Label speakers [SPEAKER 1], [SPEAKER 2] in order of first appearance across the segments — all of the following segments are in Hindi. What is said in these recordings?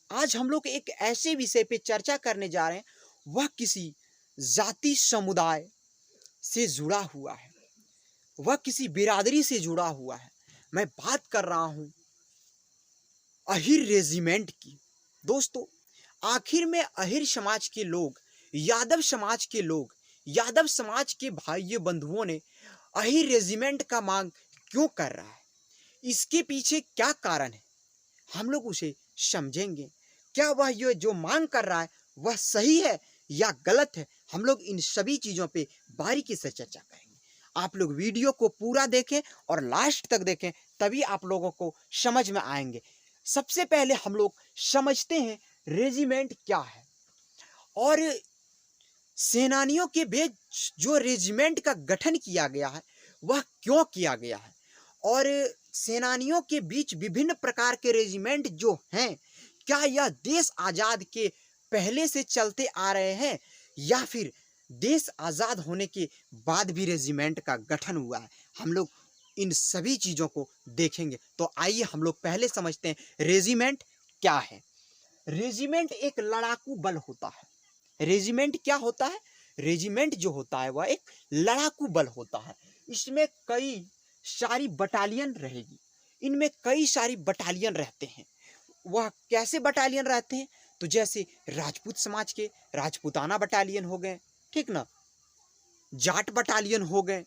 [SPEAKER 1] आज हम लोग एक ऐसे विषय पे चर्चा करने जा रहे हैं, वह किसी जाति समुदाय से जुड़ा हुआ है, वह किसी बिरादरी से जुड़ा हुआ है। मैं बात कर रहा हूं अहिर रेजिमेंट की। दोस्तों, आखिर में अहिर समाज के लोग, यादव समाज के लोग, यादव समाज के भाइयों बंधुओं ने अहिर रेजिमेंट का मांग क्यों कर रहा है, इसके पीछे क्या कारण है, हम लोग उसे समझेंगे। क्या वह ये जो मांग कर रहा है वह सही है या गलत है, हम लोग इन सभी चीज़ों पे बारीकी से चर्चा करेंगे। आप लोग वीडियो को पूरा देखें और लास्ट तक देखें, तभी आप लोगों को समझ में आएंगे। सबसे पहले हम लोग समझते हैं रेजिमेंट क्या है और सेनानियों के बीच जो रेजिमेंट का गठन किया गया है वह क्यों किया गया है, और सेनानियों के बीच विभिन्न प्रकार के रेजिमेंट जो हैं, क्या यह देश आज़ाद के पहले से चलते आ रहे हैं या फिर देश आज़ाद होने के बाद भी रेजिमेंट का गठन हुआ है। हम लोग इन सभी चीज़ों को देखेंगे। तो आइए हम लोग पहले समझते हैं रेजिमेंट क्या है। रेजिमेंट एक लड़ाकू बल होता है। रेजिमेंट क्या होता है? रेजिमेंट जो होता है वह एक लड़ाकू बल होता है। इसमें कई सारी बटालियन रहेगी, इनमें कई सारी बटालियन रहते हैं। वह कैसे बटालियन रहते हैं? तो जैसे राजपूत समाज के राजपूताना बटालियन हो गए, ठीक ना, जाट बटालियन हो गए।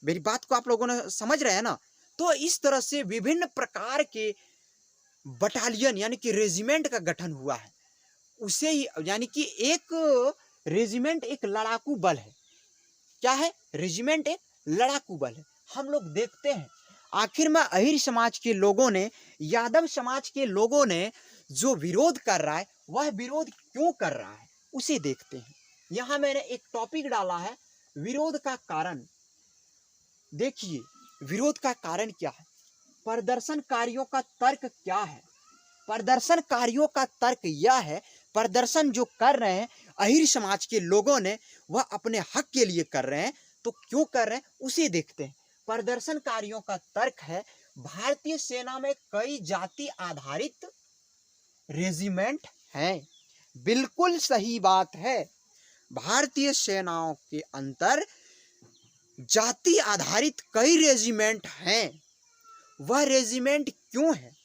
[SPEAKER 1] मेरी बात को आप लोगों ने समझ रहे हैं ना? तो इस तरह से विभिन्न प्रकार के बटालियन यानी कि रेजिमेंट का गठन हुआ है। उसे ही यानी कि एक रेजिमेंट एक लड़ाकू बल है। क्या है? रेजिमेंट एक लड़ाकू बल है। हम लोग देखते हैं आखिर में अहिर समाज के लोगों ने, यादव समाज के लोगों ने जो विरोध कर रहा है वह विरोध क्यों कर रहा है उसे देखते हैं। यहां मैंने एक टॉपिक डाला है, विरोध का कारण। देखिए विरोध का कारण क्या है, प्रदर्शनकारियों का तर्क क्या है। प्रदर्शनकारियों का तर्क यह है, प्रदर्शन जो कर रहे हैं अहिर समाज के लोगों ने वह अपने हक के लिए कर रहे हैं। तो क्यों कर रहे हैं उसे देखते हैं। प्रदर्शनकारियों का तर्क है, भारतीय सेना में कई जाति आधारित रेजिमेंट हैं। बिल्कुल सही बात है, भारतीय सेनाओं के अंतर जाति आधारित कई रेजिमेंट हैं। वह रेजिमेंट क्यों है,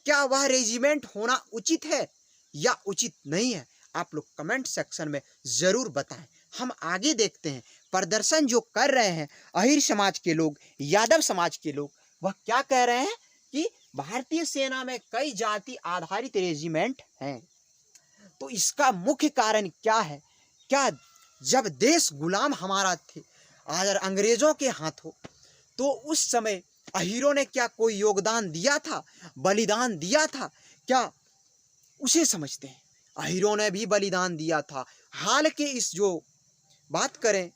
[SPEAKER 1] क्या वह रेजिमेंट होना उचित है या उचित नहीं है, आप लोग कमेंट सेक्शन में जरूर बताएं। हम आगे देखते हैं प्रदर्शन जो कर रहे हैं अहिर समाज के लोग, यादव समाज के लोग, वह क्या कह रहे हैं कि भारतीय सेना में कई जाति आधारित रेजिमेंट हैं। तो इसका मुख्य कारण क्या है? क्या जब देश गुलाम हमारा थे अगर अंग्रेजों के हाथों, तो उस समय अहीरों ने क्या कोई योगदान दिया था, बलिदान दिया था क्या? उसे समझते हैं। अहीरों ने भी बलिदान दिया था। हाल के इस जो बात करें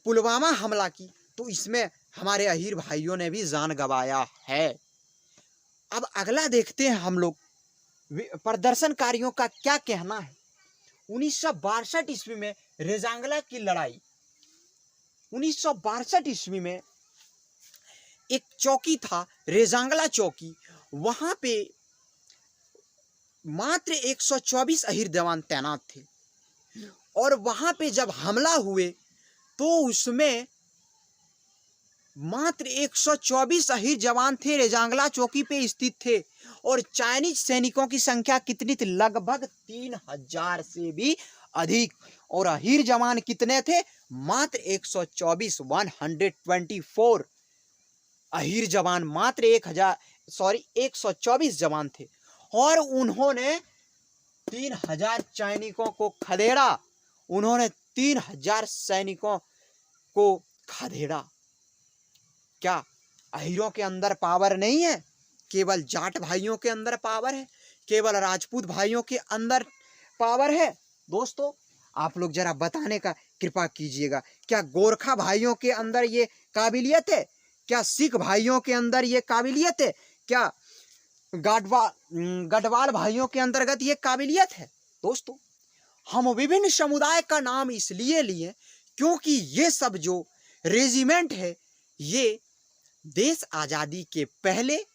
[SPEAKER 1] पुलवामा हमला की, तो इसमें हमारे अहीर भाइयों ने भी जान गंवाया है। अब अगला देखते हैं हम लोग प्रदर्शनकारियों का क्या कहना है। 1962 ईस्वी में रेजांगला की लड़ाई, 1962 ईस्वी में एक चौकी था रेजांगला चौकी, वहां पे मात्र 124 अहिर जवान तैनात थे और वहां पे जब हमला हुए तो उसमें मात्र 124 अहिर जवान थे, रेजांगला चौकी पे स्थित थे। और चाइनीज सैनिकों की संख्या कितनी थी? लगभग 3000 से भी अधिक। और अहिर जवान कितने थे? मात्र 124, 124 अहिर जवान, मात्र 124 जवान थे। और उन्होंने 3000 सैनिकों को खदेड़ा, उन्होंने 3000 सैनिकों को खदेड़ा। क्या अहीरों के अंदर पावर नहीं है? केवल जाट भाइयों के अंदर पावर है, केवल राजपूत भाइयों के अंदर पावर है? दोस्तों आप लोग जरा बताने का कृपा कीजिएगा, क्या गोरखा भाइयों के अंदर ये काबिलियत है? क्या सिख भाइयों के अंदर ये काबिलियत है? क्या गढ़वाल भाइयों के अंतर्गत ये काबिलियत है? दोस्तों हम विभिन्न समुदाय का नाम इसलिए लिए क्योंकि ये सब जो रेजिमेंट है ये देश आज़ादी के पहले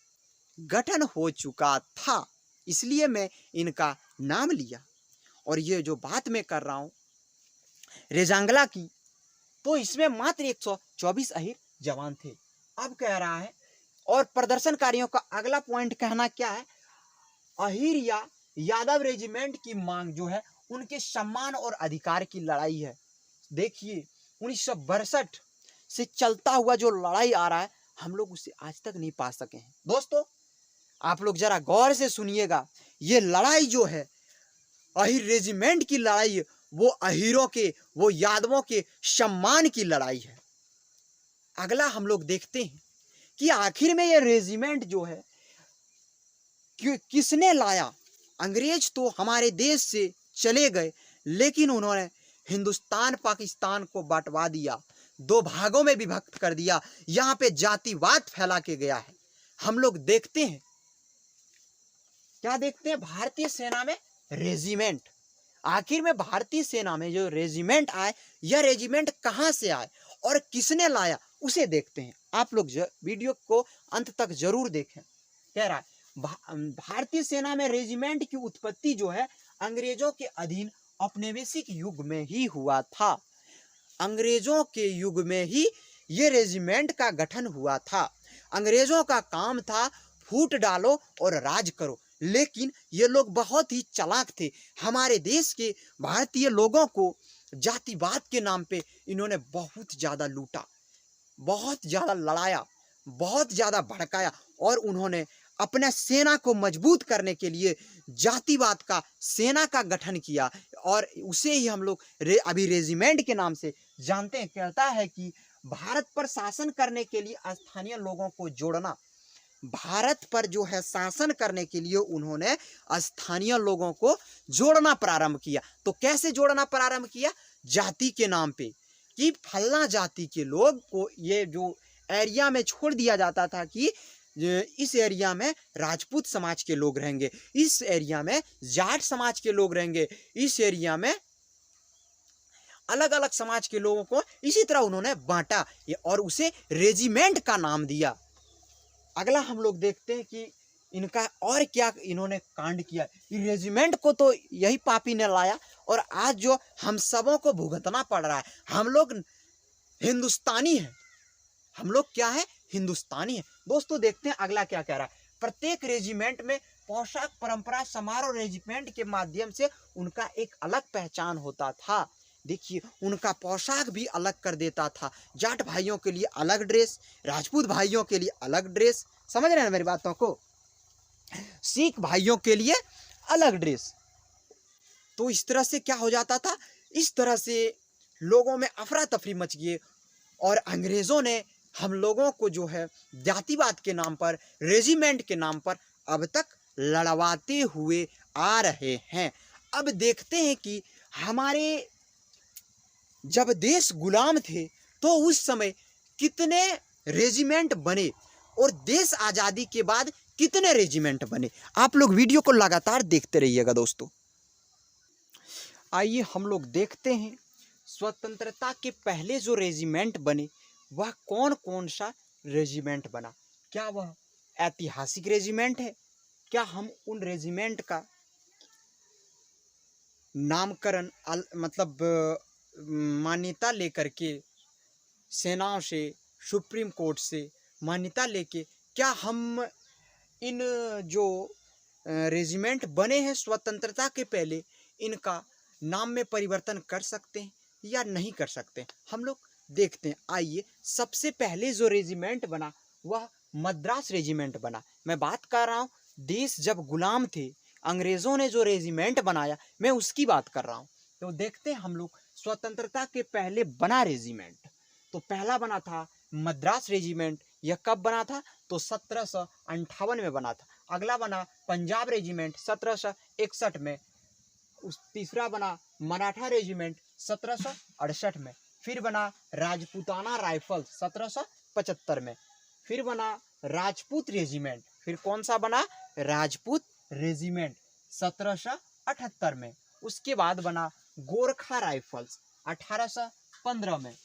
[SPEAKER 1] गठन हो चुका था। इसलिए मैं इनका नाम लिया। और ये जो बात मैं कर रहा हूँ रेजांगला की, तो इसमें मात्र 124 अहीर जवान थे। अब कह रहा है, और प्रदर्शनकारियों का अगला पॉइंट कहना क्या है, अहीर या यादव रेजिमेंट की मांग जो है उनके सम्मान और अधिकार की लड़ाई है। देखिए 1962 से चलता हुआ जो लड़ाई आ रहा है, हम लोग उसे आज तक नहीं पा सके हैं। दोस्तों आप लोग जरा गौर से सुनिएगा, ये लड़ाई जो है अहीर रेजिमेंट की लड़ाई है, वो अहीरों के, वो यादवों के सम्मान की लड़ाई है। अगला हम लोग देखते हैं कि आखिर में ये रेजिमेंट जो है किसने लाया। अंग्रेज तो हमारे देश से चले गए, लेकिन उन्होंने हिंदुस्तान पाकिस्तान को बंटवा दिया, 2 भागों में विभक्त कर दिया। यहाँ पे जातिवाद फैला के गया है। हम लोग देखते हैं, क्या देखते हैं, भारतीय सेना में रेजिमेंट। आखिर में भारतीय सेना में जो रेजिमेंट आए, यह रेजिमेंट कहाँ से आए और किसने लाया, उसे देखते हैं। आप लोग वीडियो को अंत तक जरूर देखें। कह रहा है भारतीय सेना में रेजिमेंट की उत्पत्ति जो है अंग्रेजों के अधीन औपनिवेशिक युग में ही हुआ था। अंग्रेजों के युग में ही ये रेजिमेंट का गठन हुआ था। अंग्रेजों का काम था फूट डालो और राज करो, लेकिन ये लोग बहुत ही चालाक थे। हमारे देश के भारतीय लोगों को जातिवाद के नाम पे इन्होंने बहुत ज़्यादा लूटा, बहुत ज़्यादा लड़ाया, बहुत ज़्यादा भड़काया, और उन्होंने अपने सेना को मजबूत करने के लिए जातिवाद का सेना का गठन किया, और उसे ही हम लोग अभी रेजिमेंट के नाम से जानते हैं। कहता है कि भारत पर शासन करने के लिए स्थानीय लोगों को जोड़ना, भारत पर जो है शासन करने के लिए उन्होंने स्थानीय लोगों को जोड़ना प्रारंभ किया। तो कैसे जोड़ना प्रारंभ किया, जाति के नाम पे, कि फलना जाति के लोग को ये जो एरिया में छोड़ दिया जाता था कि इस एरिया में राजपूत समाज के लोग रहेंगे, इस एरिया में जाट समाज के लोग रहेंगे, इस एरिया में अलग अलग समाज के लोगों को इसी तरह उन्होंने बांटा और उसे रेजिमेंट का नाम दिया। अगला हम लोग देखते हैं कि इनका और क्या इन्होंने कांड किया। रेजिमेंट को तो यही पापी ने लाया, और आज जो हम सबों को भुगतना पड़ रहा है। हम लोग हिंदुस्तानी हैं, हम लोग क्या है, हिंदुस्तानी है। दोस्तों देखते हैं अगला क्या कह रहा है। प्रत्येक रेजिमेंट में पोशाक परंपरा समारोह रेजिमेंट के माध्यम से उनका एक अलग पहचान होता था। देखिए उनका पोशाक भी अलग कर देता था। जाट भाइयों के लिए अलग ड्रेस, राजपूत भाइयों के लिए अलग ड्रेस, समझ रहे हैं मेरी बातों को, सिख भाइयों के लिए अलग ड्रेस। तो इस तरह से क्या हो जाता था, इस तरह से लोगों में अफरा तफरी मच गई, और अंग्रेजों ने हम लोगों को जो है जातिवाद के नाम पर, रेजिमेंट के नाम पर अब तक लड़वाते हुए आ रहे हैं। अब देखते हैं कि हमारे जब देश गुलाम थे तो उस समय कितने रेजिमेंट बने, और देश आज़ादी के बाद कितने रेजिमेंट बने। आप लोग वीडियो को लगातार देखते रहिएगा दोस्तों। आइए हम लोग देखते हैं स्वतंत्रता के पहले जो रेजिमेंट बने वह कौन कौन सा रेजिमेंट बना। क्या वह ऐतिहासिक रेजिमेंट है? क्या हम उन रेजिमेंट का नामकरण मतलब मान्यता लेकर के सेनाओं से, सुप्रीम कोर्ट से मान्यता लेके, क्या हम इन जो रेजिमेंट बने हैं स्वतंत्रता के पहले, इनका नाम में परिवर्तन कर सकते हैं या नहीं कर सकते? हम लोग देखते हैं। आइए, सबसे पहले जो रेजिमेंट बना वह मद्रास रेजिमेंट बना। मैं बात कर रहा हूँ देश जब गुलाम थे, अंग्रेज़ों ने जो रेजिमेंट बनाया, मैं उसकी बात कर रहा हूँ। तो देखते हैं हम लोग स्वतंत्रता के पहले बना रेजिमेंट। तो पहला बना था मद्रास रेजिमेंट। यह कब बना था? तो 1758 में बना था। अगला बना पंजाब रेजिमेंट 1761 में। तीसरा बना मराठा रेजिमेंट 1768 में। फिर बना राजपूताना राइफल्स 1775 में। फिर बना राजपूत रेजिमेंट। फिर कौन सा बना? राजपूत रेजिमेंट 1778 में। उसके बाद बना गोरखा राइफल्स 1815 में।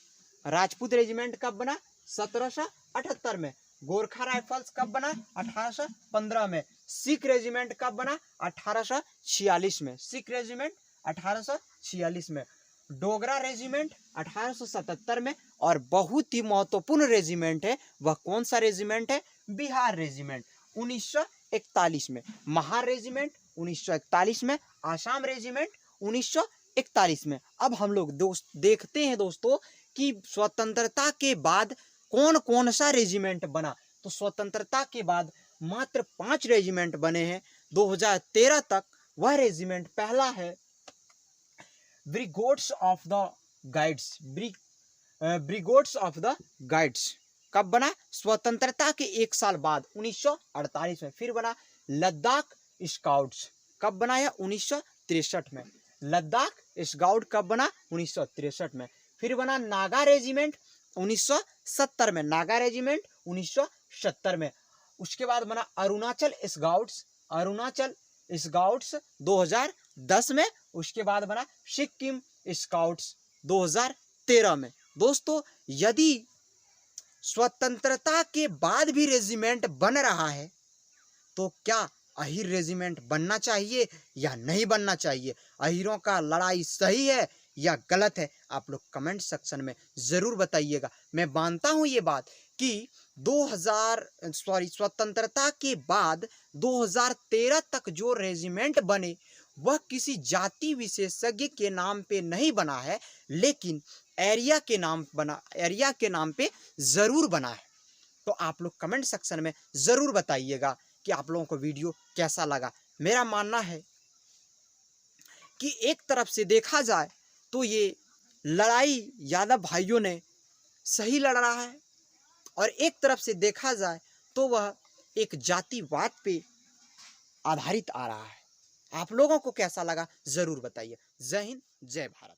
[SPEAKER 1] राजपूत रेजिमेंट कब बना? 1778 में। गोरखा राइफल्स कब बना? 1815 में। सिख रेजिमेंट कब बना? 1846 में। सिख रेजिमेंट 1846 में। डोगरा रेजिमेंट 1877 में। और बहुत ही महत्वपूर्ण रेजिमेंट है, वह कौन सा रेजिमेंट है? बिहार रेजिमेंट 1941 में। महार रेजिमेंट 1941 में। आसाम रेजिमेंट 1941 में। अब हम लोग देखते हैं दोस्तों कि स्वतंत्रता के बाद कौन कौन सा रेजिमेंट बना। तो स्वतंत्रता के बाद मात्र 5 रेजिमेंट बने हैं 2013 तक। वह रेजिमेंट पहला है brigades of the guides. Brigades of the guides कब बना? स्वतंत्रता के 1 साल बाद 1948 में। फिर बना लद्दाख स्काउट्स। कब बनाया? 1963 में। लद्दाख स्काउट कब बना? 1963 में। फिर बना नागा रेजिमेंट 1970 में। नागा रेजिमेंट 1970 में। उसके बाद बना अरुणाचल स्काउट्स। अरुणाचल स्काउट्स 2010 में। उसके बाद बना सिक्किम स्काउट्स 2013 में। दोस्तों, यदि स्वतंत्रता के बाद भी रेजिमेंट बन रहा है तो क्या अहिर रेजिमेंट बनना चाहिए या नहीं बनना चाहिए? अहिरों का लड़ाई सही है या गलत है? आप लोग कमेंट सेक्शन में ज़रूर बताइएगा। मैं मानता हूँ ये बात कि स्वतंत्रता के बाद 2013 तक जो रेजिमेंट बने वह किसी जाति विशेषज्ञ के नाम पे नहीं बना है, लेकिन एरिया के नाम पे ज़रूर बना है। तो आप लोग कमेंट सेक्शन में ज़रूर बताइएगा कि आप लोगों को वीडियो कैसा लगा। मेरा मानना है कि एक तरफ से देखा जाए तो ये लड़ाई यादव भाइयों ने सही लड़ रहा है, और एक तरफ से देखा जाए तो वह एक जातिवाद पे आधारित आ रहा है। आप लोगों को कैसा लगा ज़रूर बताइए। जय हिंद, जय भारत।